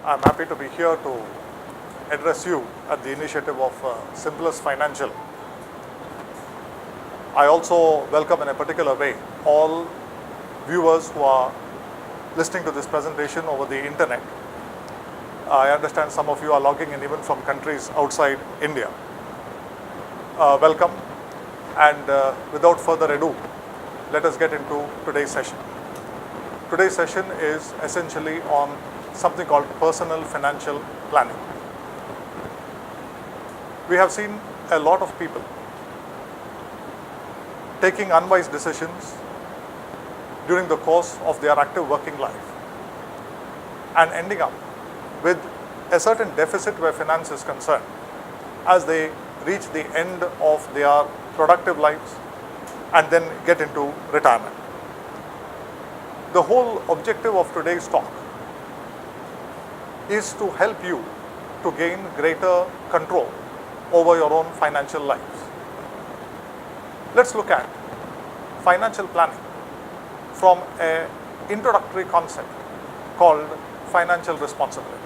I'm happy to be here to address you at the initiative of Simplest Financial. I also welcome in a particular way all viewers who are listening to this presentation over the internet. I understand some of you are logging in even from countries outside India. Welcome, and without further ado, let us get into today's session. Today's session is essentially on something called personal financial planning. We have seen a lot of people taking unwise decisions during the course of their active working life and ending up with a certain deficit where finance is concerned as they reach the end of their productive lives and then get into retirement. The whole objective of today's talk is to help you to gain greater control over your own financial lives. Let's look at financial planning from an introductory concept called financial responsibility.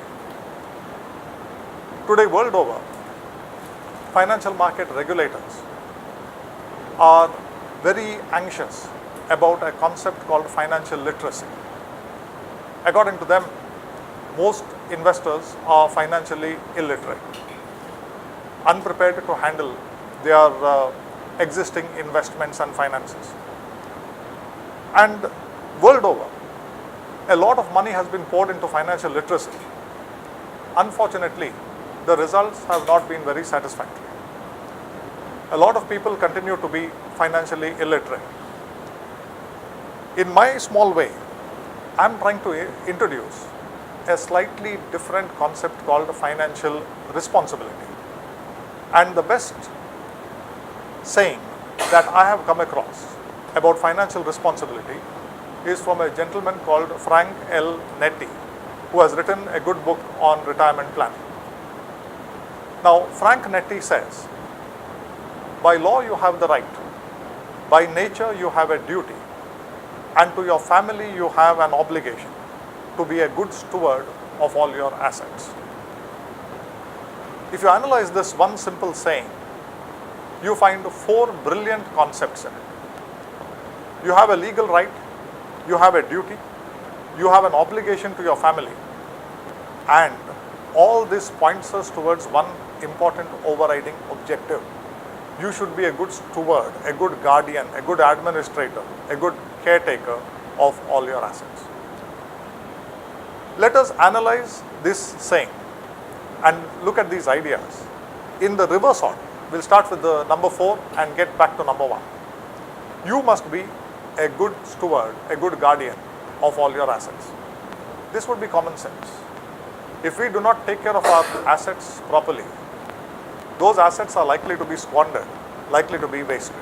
Today, world over, financial market regulators are very anxious about a concept called financial literacy. According to them, most investors are financially illiterate, unprepared to handle their existing investments and finances. And world over, a lot of money has been poured into financial literacy. Unfortunately, the results have not been very satisfactory. A lot of people continue to be financially illiterate. In my small way, I am trying to introduce a slightly different concept called financial responsibility. And the best saying that I have come across about financial responsibility is from a gentleman called Frank L. Nettie, who has written a good book on retirement planning. Now, Frank Nettie says, by law you have the right, by nature you have a duty, and to your family you have an obligation to be a good steward of all your assets. If you analyze this one simple saying, you find four brilliant concepts in it. You have a legal right, you have a duty, you have an obligation to your family, and all this points us towards one important overriding objective. You should be a good steward, a good guardian, a good administrator, a good caretaker of all your assets. Let us analyze this saying and look at these ideas in the reverse order. We'll start with the number 4 and get back to number 1. You must be a good steward, a good guardian of all your assets. This would be common sense. If we do not take care of our assets properly, those assets are likely to be squandered, likely to be wasted.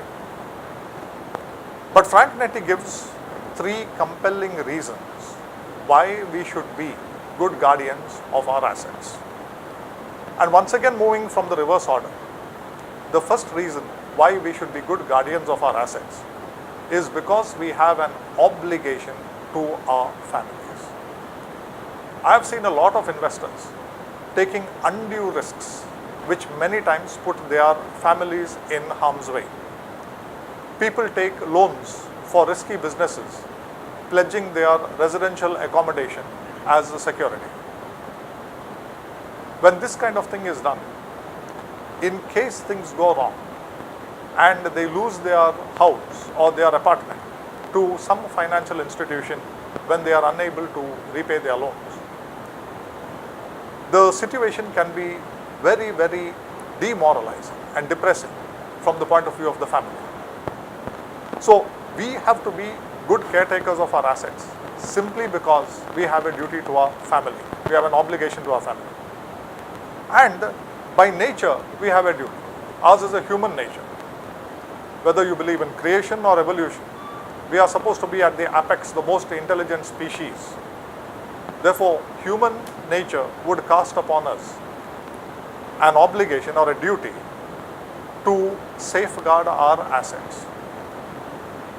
But Frank Nettie gives 3 compelling reasons why we should be good guardians of our assets. And once again, moving from the reverse order, the first reason why we should be good guardians of our assets is because we have an obligation to our families. I have seen a lot of investors taking undue risks, which many times put their families in harm's way. People take loans for risky businesses, pledging their residential accommodation as a security. When this kind of thing is done, in case things go wrong and they lose their house or their apartment to some financial institution when they are unable to repay their loans, the situation can be very, very demoralizing and depressing from the point of view of the family. So we have to be good caretakers of our assets simply because we have a duty to our family. We have an obligation to our family. And by nature, we have a duty. Ours is a human nature. Whether you believe in creation or evolution, we are supposed to be at the apex, the most intelligent species. Therefore, human nature would cast upon us an obligation or a duty to safeguard our assets.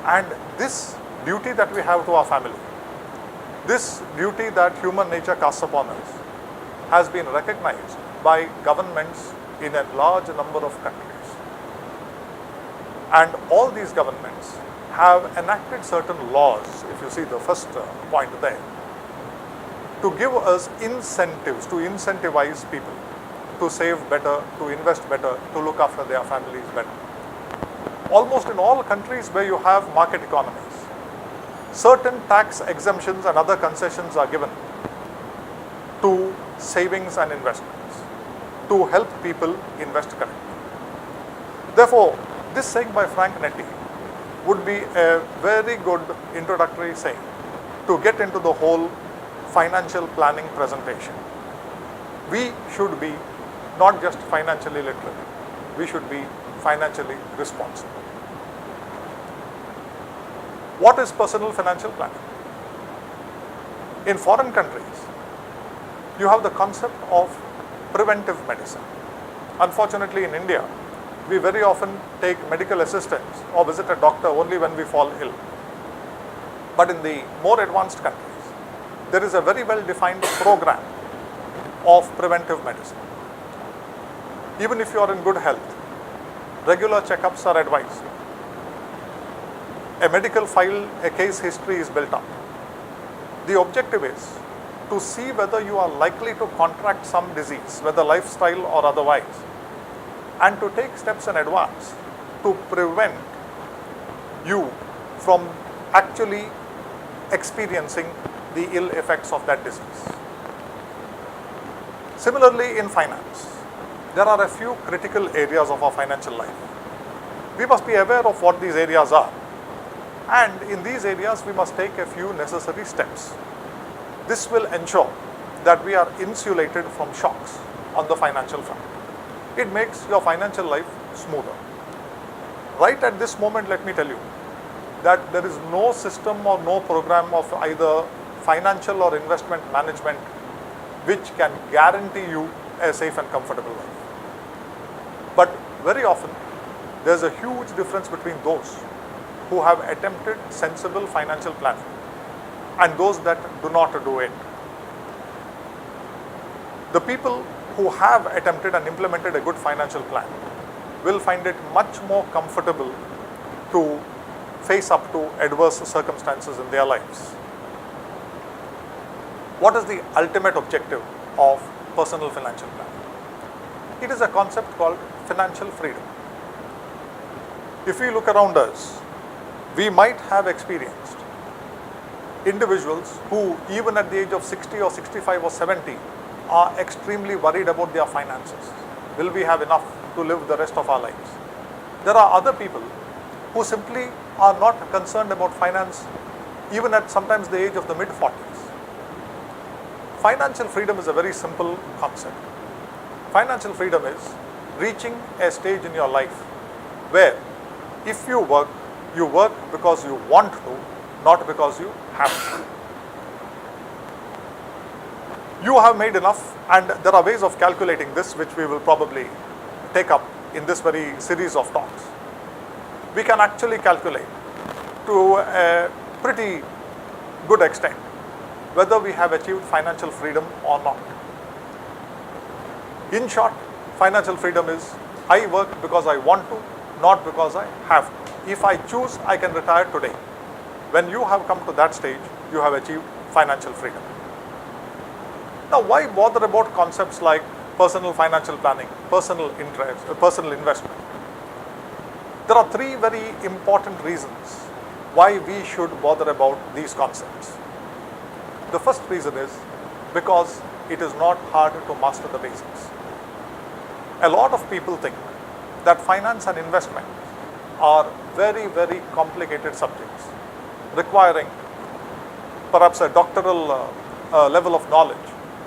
And this duty that we have to our family, this duty that human nature casts upon us, has been recognized by governments in a large number of countries. And all these governments have enacted certain laws, if you see the first point there, to give us incentives, to incentivize people to save better, to invest better, to look after their families better. Almost in all countries where you have market economies, certain tax exemptions and other concessions are given to savings and investments to help people invest correctly. Therefore, this saying by Frank Nettie would be a very good introductory saying to get into the whole financial planning presentation. We should be not just financially literate, we should be financially responsible. What is personal financial planning? In foreign countries, you have the concept of preventive medicine. Unfortunately, in India, we very often take medical assistance or visit a doctor only when we fall ill. But in the more advanced countries, there is a very well defined program of preventive medicine. Even if you are in good health, regular checkups are advised. A medical file, a case history is built up. The objective is to see whether you are likely to contract some disease, whether lifestyle or otherwise, and to take steps in advance to prevent you from actually experiencing the ill effects of that disease. Similarly, in finance, there are a few critical areas of our financial life. We must be aware of what these areas are, and in these areas we must take a few necessary steps. This will ensure that we are insulated from shocks on the financial front. It makes your financial life smoother. Right at this moment, let me tell you that there is no system or no program of either financial or investment management which can guarantee you a safe and comfortable life. But very often, there is a huge difference between those who have attempted sensible financial planning and those that do not do it. The people who have attempted and implemented a good financial plan will find it much more comfortable to face up to adverse circumstances in their lives. What is the ultimate objective of personal financial planning? It is a concept called financial freedom. If we look around us, we might have experienced individuals who, even at the age of 60 or 65 or 70, are extremely worried about their finances. Will we have enough to live the rest of our lives? There are other people who simply are not concerned about finance, even at sometimes the age of the mid-40s. Financial freedom is a very simple concept. Financial freedom is reaching a stage in your life where if you work because you want to, not because you have to. You have made enough, and there are ways of calculating this which we will probably take up in this very series of talks. We can actually calculate to a pretty good extent whether we have achieved financial freedom or not. In short, financial freedom is I work because I want to, not because I have to. If I choose, I can retire today. When you have come to that stage, you have achieved financial freedom. Now, why bother about concepts like personal financial planning, personal interest, personal investment? There are three very important reasons why we should bother about these concepts. The first reason is because it is not hard to master the basics. A lot of people think that finance and investment are very, very complicated subjects requiring perhaps a doctoral level of knowledge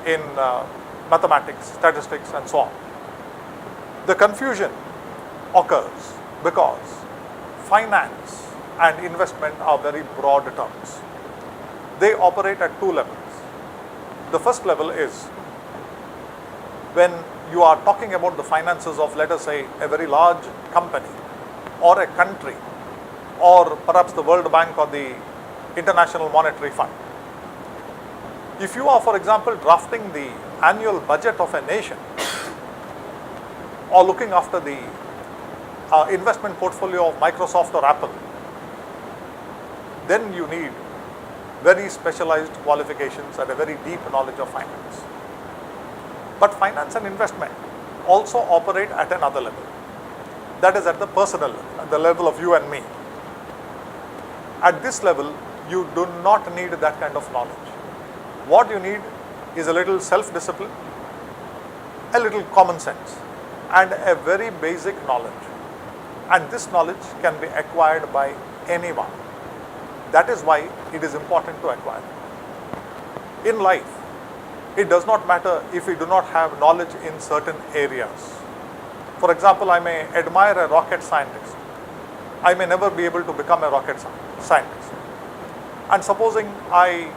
in mathematics, statistics, and so on. The confusion occurs because finance and investment are very broad terms. They operate at two levels. The first level is when you are talking about the finances of, let us say, a very large company or a country or perhaps the World Bank or the International Monetary Fund. If you are, for example, drafting the annual budget of a nation or looking after the investment portfolio of Microsoft or Apple, then you need very specialized qualifications and a very deep knowledge of finance. But finance and investment also operate at another level. That is at the personal level, at the level of you and me. At this level, you do not need that kind of knowledge. What you need is a little self-discipline, a little common sense, and a very basic knowledge. And this knowledge can be acquired by anyone. That is why it is important to acquire. In life, it does not matter if we do not have knowledge in certain areas. For example, I may admire a rocket scientist. I may never be able to become a rocket scientist. And supposing I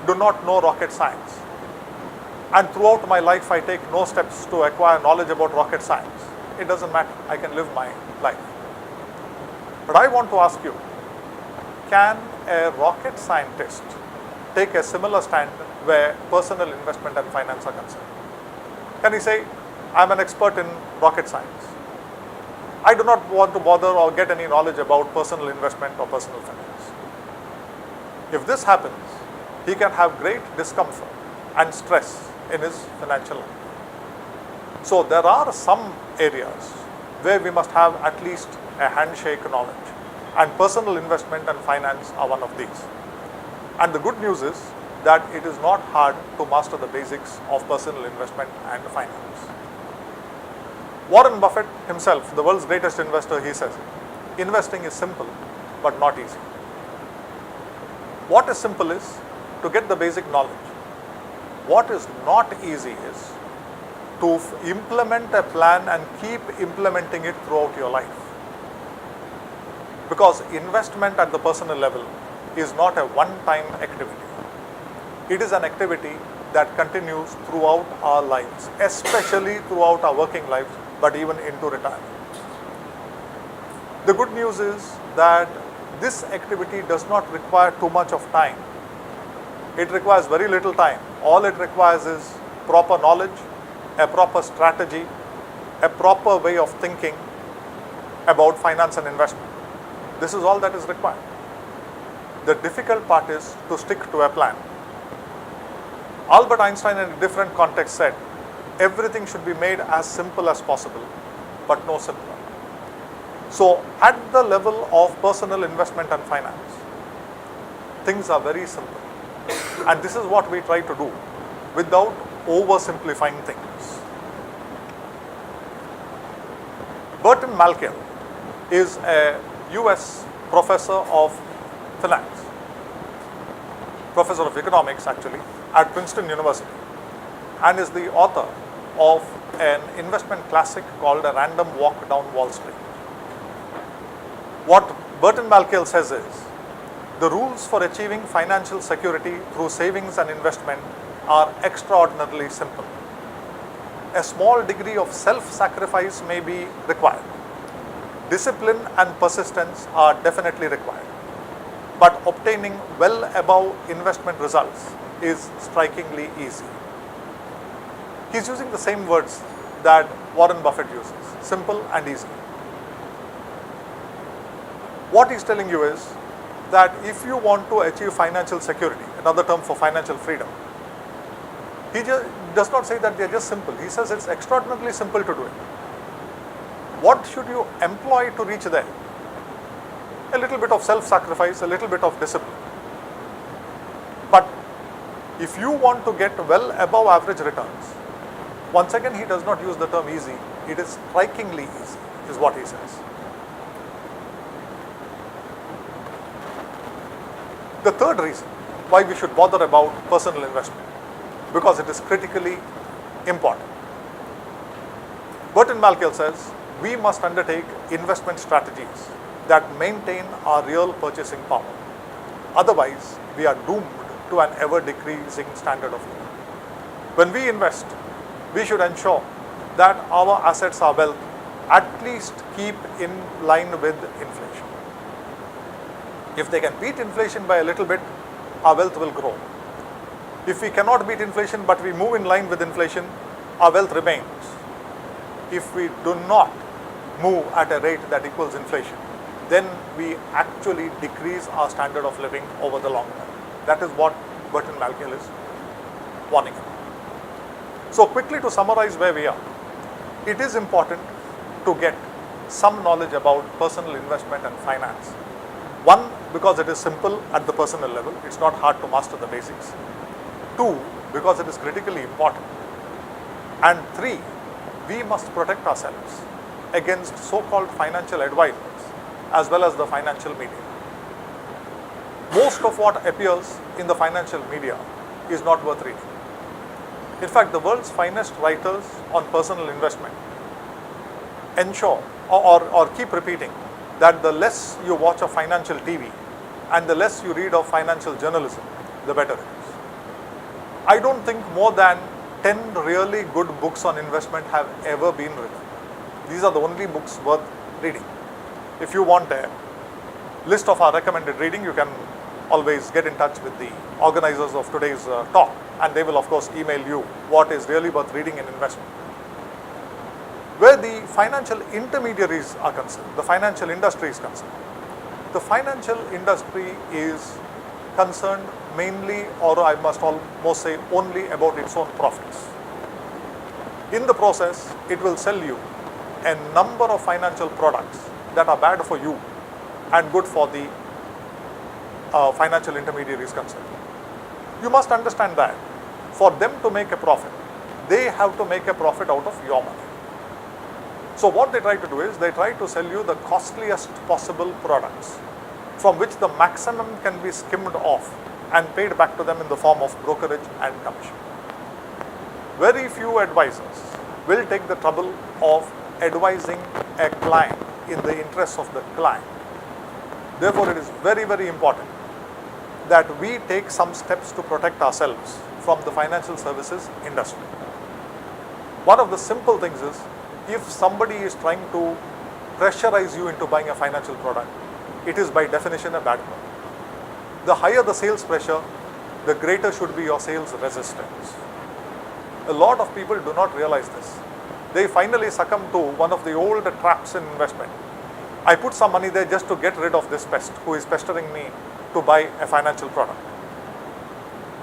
do not know rocket science, and throughout my life I take no steps to acquire knowledge about rocket science, it doesn't matter. I can live my life. But I want to ask you, can a rocket scientist take a similar stand where personal investment and finance are concerned? Can he say, I'm an expert in rocket science. I do not want to bother or get any knowledge about personal investment or personal finance. If this happens, he can have great discomfort and stress in his financial life. So there are some areas where we must have at least a handshake knowledge, and personal investment and finance are one of these. And the good news is that it is not hard to master the basics of personal investment and finance. Warren Buffett himself, the world's greatest investor, he says, investing is simple but not easy. What is simple is to get the basic knowledge. What is not easy is to implement a plan and keep implementing it throughout your life. Because investment at the personal level is not a one-time activity. It is an activity that continues throughout our lives, especially throughout our working lives, but even into retirement. The good news is that this activity does not require too much of time. It requires very little time. All it requires is proper knowledge, a proper strategy, a proper way of thinking about finance and investment. This is all that is required. The difficult part is to stick to a plan. Albert Einstein in a different context said, everything should be made as simple as possible, but no simpler. So at the level of personal investment and finance, things are very simple. And this is what we try to do without oversimplifying things. Burton Malkiel is a US professor of finance, professor of economics actually, at Princeton University, and is the author of an investment classic called A Random Walk Down Wall Street. What Burton Malkiel says is, the rules for achieving financial security through savings and investment are extraordinarily simple. A small degree of self-sacrifice may be required. Discipline and persistence are definitely required. But obtaining well above investment results is strikingly easy. He's using the same words that Warren Buffett uses, simple and easy. What he's telling you is that if you want to achieve financial security, another term for financial freedom, he does not say that they're just simple. He says it's extraordinarily simple to do it. What should you employ to reach there? A little bit of self-sacrifice, a little bit of discipline. But if you want to get well above average returns, once again he does not use the term easy, it is strikingly easy, is what he says. The third reason why we should bother about personal investment, because it is critically important. Burton Malkiel says, we must undertake investment strategies that maintain our real purchasing power. Otherwise, we are doomed to an ever-decreasing standard of living. When we invest, we should ensure that our assets, our wealth, at least keep in line with inflation. If they can beat inflation by a little bit, our wealth will grow. If we cannot beat inflation but we move in line with inflation, our wealth remains. If we do not move at a rate that equals inflation, then we actually decrease our standard of living over the long run. That is what Burton Malkiel is warning about. So quickly to summarize where we are, it is important to get some knowledge about personal investment and finance. One, because it is simple at the personal level, it's not hard to master the basics. Two, because it is critically important. And three, we must protect ourselves against so-called financial advisors as well as the financial media. Most of what appears in the financial media is not worth reading. In fact, the world's finest writers on personal investment ensure or keep repeating that the less you watch of financial TV and the less you read of financial journalism, the better it is. I don't think more than 10 really good books on investment have ever been written. These are the only books worth reading. If you want a list of our recommended reading, you can always get in touch with the organizers of today's talk, and they will of course email you what is really worth reading in investment. Where the financial intermediaries are concerned, the financial industry is concerned, the financial industry is concerned mainly, or I must almost say only, about its own profits. In the process, it will sell you a number of financial products that are bad for you and good for the financial intermediaries concerned. You must understand that for them to make a profit, they have to make a profit out of your money. So what they try to do is they try to sell you the costliest possible products from which the maximum can be skimmed off and paid back to them in the form of brokerage and commission. Very few advisors will take the trouble of advising a client in the interests of the client. Therefore, it is very, very important that we take some steps to protect ourselves from the financial services industry. One of the simple things is, if somebody is trying to pressurize you into buying a financial product, it is by definition a bad product. The higher the sales pressure, the greater should be your sales resistance. A lot of people do not realize this. They finally succumb to one of the old traps in investment. I put some money there just to get rid of this pest who is pestering me to buy a financial product.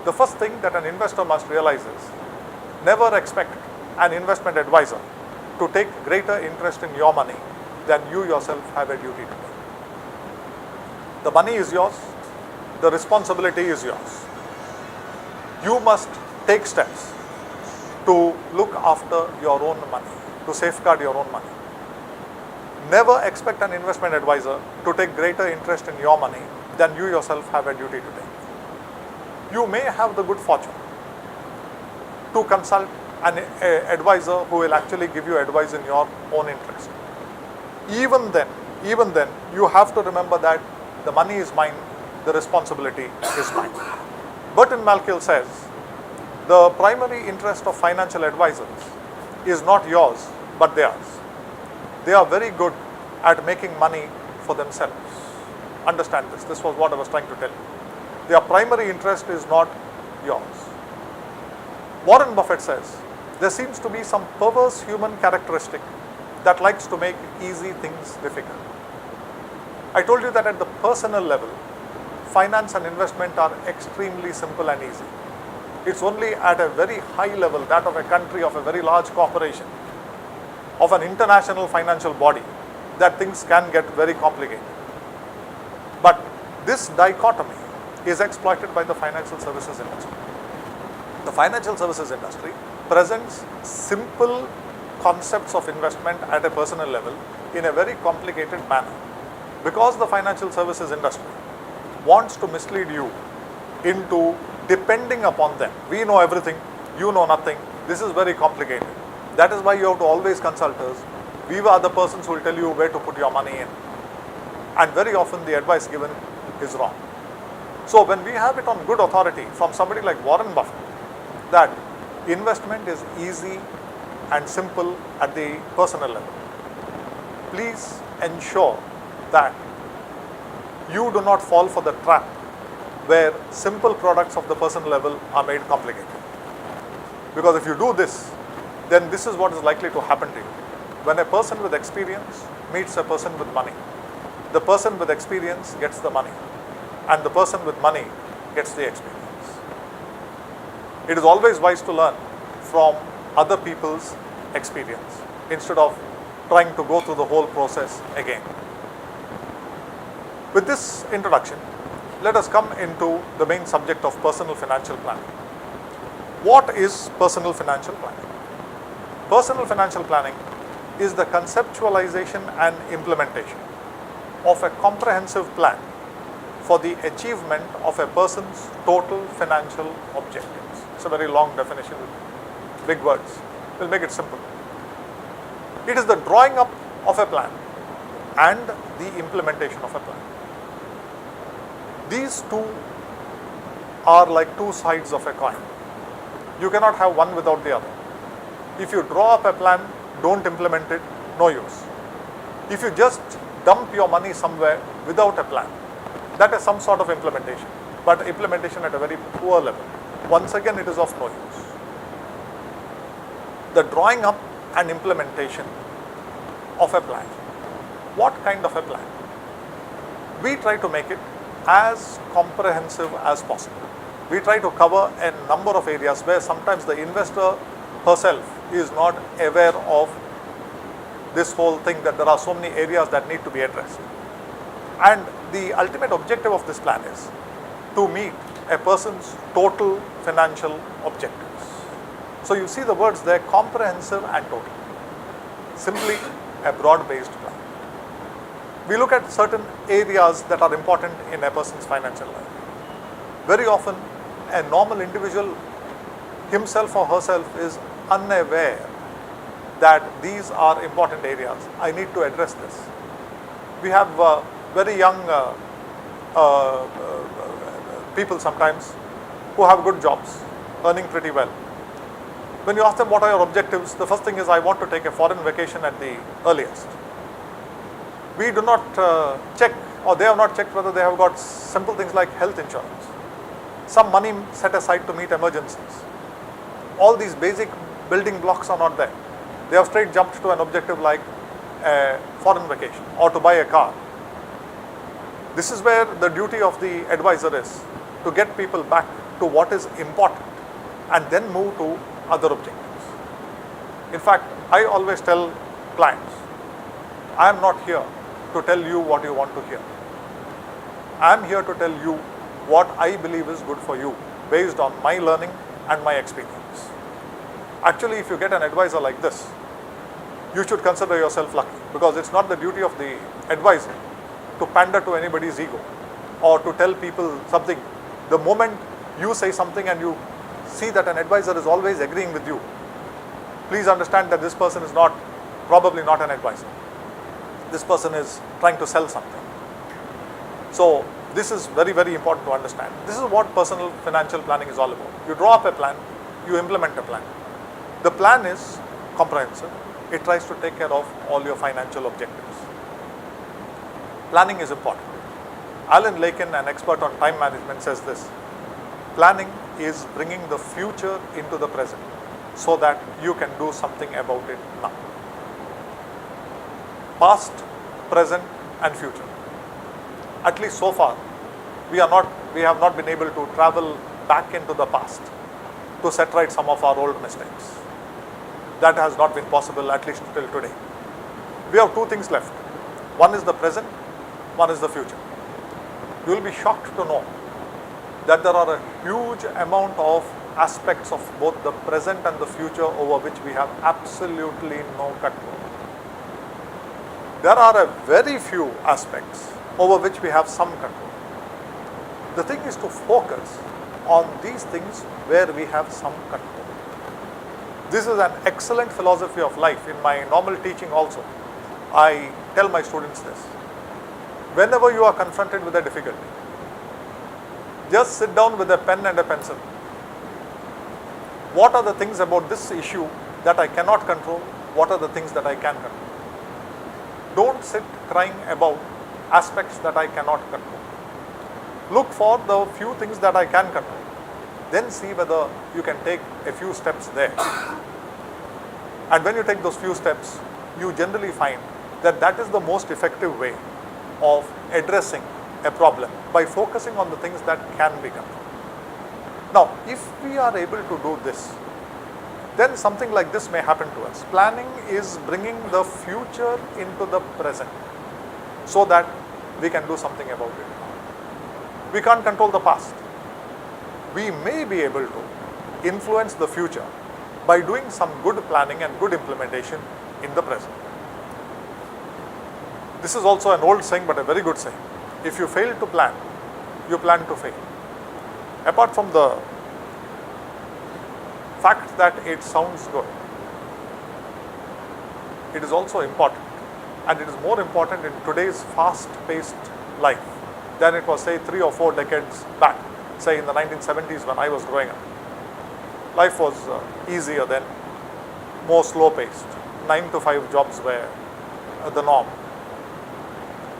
The first thing that an investor must realize is, never expect an investment advisor to take greater interest in your money than you yourself have a duty to do. The money is yours, the responsibility is yours. You must take steps to look after your own money, to safeguard your own money. Never expect an investment advisor to take greater interest in your money than you yourself have a duty to take. You may have the good fortune to consult an advisor who will actually give you advice in your own interest. Even then, you have to remember that the money is mine, the responsibility is mine. Burton Malkiel says, the primary interest of financial advisors is not yours, but theirs. They are very good at making money for themselves. Understand this. This was what I was trying to tell you. Their primary interest is not yours. Warren Buffett says, there seems to be some perverse human characteristic that likes to make easy things difficult. I told you that at the personal level, finance and investment are extremely simple and easy. It's only at a very high level, that of a country, of a very large corporation, of an international financial body, that things can get very complicated. But this dichotomy is exploited by the financial services industry. The financial services industry presents simple concepts of investment at a personal level in a very complicated manner. Because the financial services industry wants to mislead you into depending upon them. We know everything, you know nothing, this is very complicated. That is why you have to always consult us. We are the persons who will tell you where to put your money in. And very often the advice given is wrong. So when we have it on good authority from somebody like Warren Buffett, that investment is easy and simple at the personal level, please ensure that you do not fall for the trap where simple products of the personal level are made complicated. Because if you do this, then this is what is likely to happen to you. When a person with experience meets a person with money, the person with experience gets the money, and the person with money gets the experience. It is always wise to learn from other people's experience instead of trying to go through the whole process again. With this introduction, let us come into the main subject of personal financial planning. What is personal financial planning? Personal financial planning is the conceptualization and implementation of a comprehensive plan for the achievement of a person's total financial objectives. It's a very long definition with big words. We'll make it simple. It is the drawing up of a plan and the implementation of a plan. These two are like two sides of a coin. You cannot have one without the other. If you draw up a plan, don't implement it, no use. If you just dump your money somewhere without a plan, that is some sort of implementation, but implementation at a very poor level. Once again, it is of no use. The drawing up and implementation of a plan. What kind of a plan? We try to make it as comprehensive as possible. We try to cover a number of areas where sometimes the investor herself is not aware of this whole thing, that there are so many areas that need to be addressed. And the ultimate objective of this plan is to meet a person's total financial objectives. So you see the words there, comprehensive and total. Simply a broad-based plan. We look at certain areas that are important in a person's financial life. Very often, a normal individual himself or herself is unaware that these are important areas. I need to address this. We have very young people sometimes who have good jobs, earning pretty well. When you ask them what are your objectives, the first thing is, I want to take a foreign vacation at the earliest. We do not check, or they have not checked whether they have got simple things like health insurance, some money set aside to meet emergencies. All these basic building blocks are not there. They have straight jumped to an objective like a foreign vacation or to buy a car. This is where the duty of the advisor is to get people back to what is important and then move to other objectives. In fact, I always tell clients, I am not here to tell you what you want to hear. I am here to tell you what I believe is good for you based on my learning and my experience. Actually, if you get an advisor like this, you should consider yourself lucky, because it's not the duty of the advisor to pander to anybody's ego or to tell people something. The moment you say something and you see that an advisor is always agreeing with you, please understand that this person is probably not an advisor. This person is trying to sell something. So this is very, very important to understand. This is what personal financial planning is all about. You draw up a plan, you implement a plan. The plan is comprehensive. It tries to take care of all your financial objectives. Planning is important. Alan Lakin, an expert on time management, says this: planning is bringing the future into the present so that you can do something about it now. Past, present and future. At least so far, we have not been able to travel back into the past to set right some of our old mistakes. That has not been possible, at least till today. We have two things left. One is the present, one is the future. You will be shocked to know that there are a huge amount of aspects of both the present and the future over which we have absolutely no control. There are a very few aspects over which we have some control. The thing is to focus on these things where we have some control. This is an excellent philosophy of life. In my normal teaching also, I tell my students this. Whenever you are confronted with a difficulty, just sit down with a pen and a pencil. What are the things about this issue that I cannot control? What are the things that I can control? Don't sit crying about aspects that I cannot control. Look for the few things that I can control. Then see whether you can take a few steps there. And when you take those few steps, you generally find that that is the most effective way of addressing a problem, by focusing on the things that can be controlled. Now, if we are able to do this, then something like this may happen to us. Planning is bringing the future into the present so that we can do something about it. We can't control the past. We may be able to influence the future by doing some good planning and good implementation in the present. This is also an old saying, but a very good saying. If you fail to plan, you plan to fail. Apart from the fact that it sounds good, it is also important, and it is more important in today's fast-paced life than it was, say, 3 or 4 decades back, say in the 1970s when I was growing up. Life was easier then, more slow-paced. 9 to 5 jobs were the norm.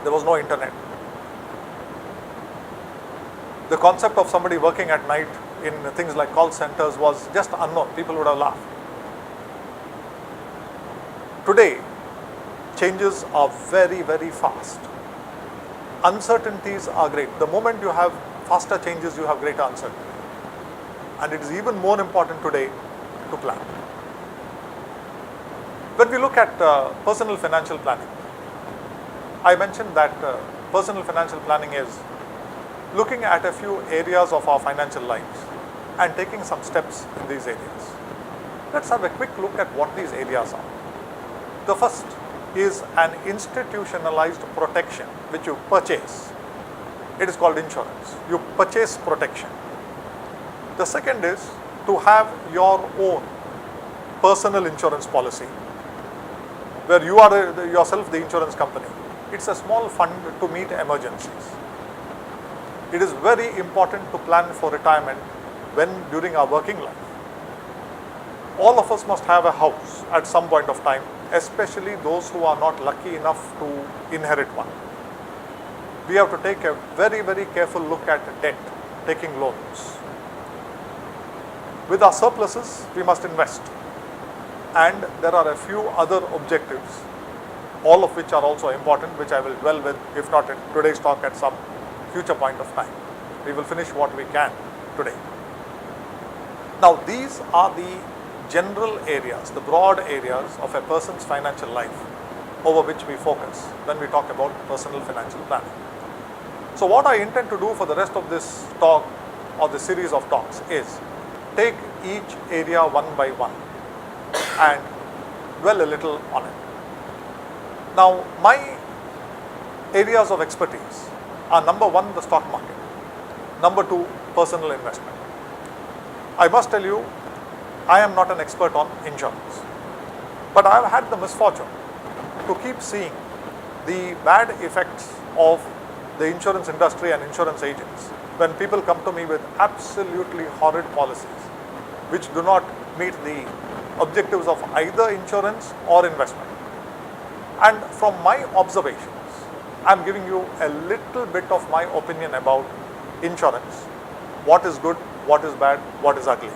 There was no internet. The concept of somebody working at night in things like call centers was just unknown. People would have laughed. Today, changes are very, very fast. Uncertainties are great. The moment you have faster changes, you have greater uncertainty. And it is even more important today to plan. When we look at personal financial planning, I mentioned that personal financial planning is looking at a few areas of our financial lives and taking some steps in these areas. Let's have a quick look at what these areas are. The first is an institutionalized protection which you purchase. It is called insurance. You purchase protection. The second is to have your own personal insurance policy, where you are yourself the insurance company. It's a small fund to meet emergencies. It is very important to plan for retirement during our working life. All of us must have a house at some point of time, especially those who are not lucky enough to inherit one. We have to take a very, very careful look at debt, taking loans. With our surpluses, we must invest. And there are a few other objectives, all of which are also important, which I will dwell with, if not in today's talk, at some future point of time. We will finish what we can today. Now, these are the general areas, the broad areas of a person's financial life over which we focus when we talk about personal financial planning. So what I intend to do for the rest of this talk or the series of talks is take each area one by one and dwell a little on it. Now, my areas of expertise are: number 1, the stock market; number 2, personal investment. I must tell you, I am not an expert on insurance, but I have had the misfortune to keep seeing the bad effects of the insurance industry and insurance agents when people come to me with absolutely horrid policies which do not meet the objectives of either insurance or investment. And from my observations, I am giving you a little bit of my opinion about insurance: what is good, what is bad, what is ugly.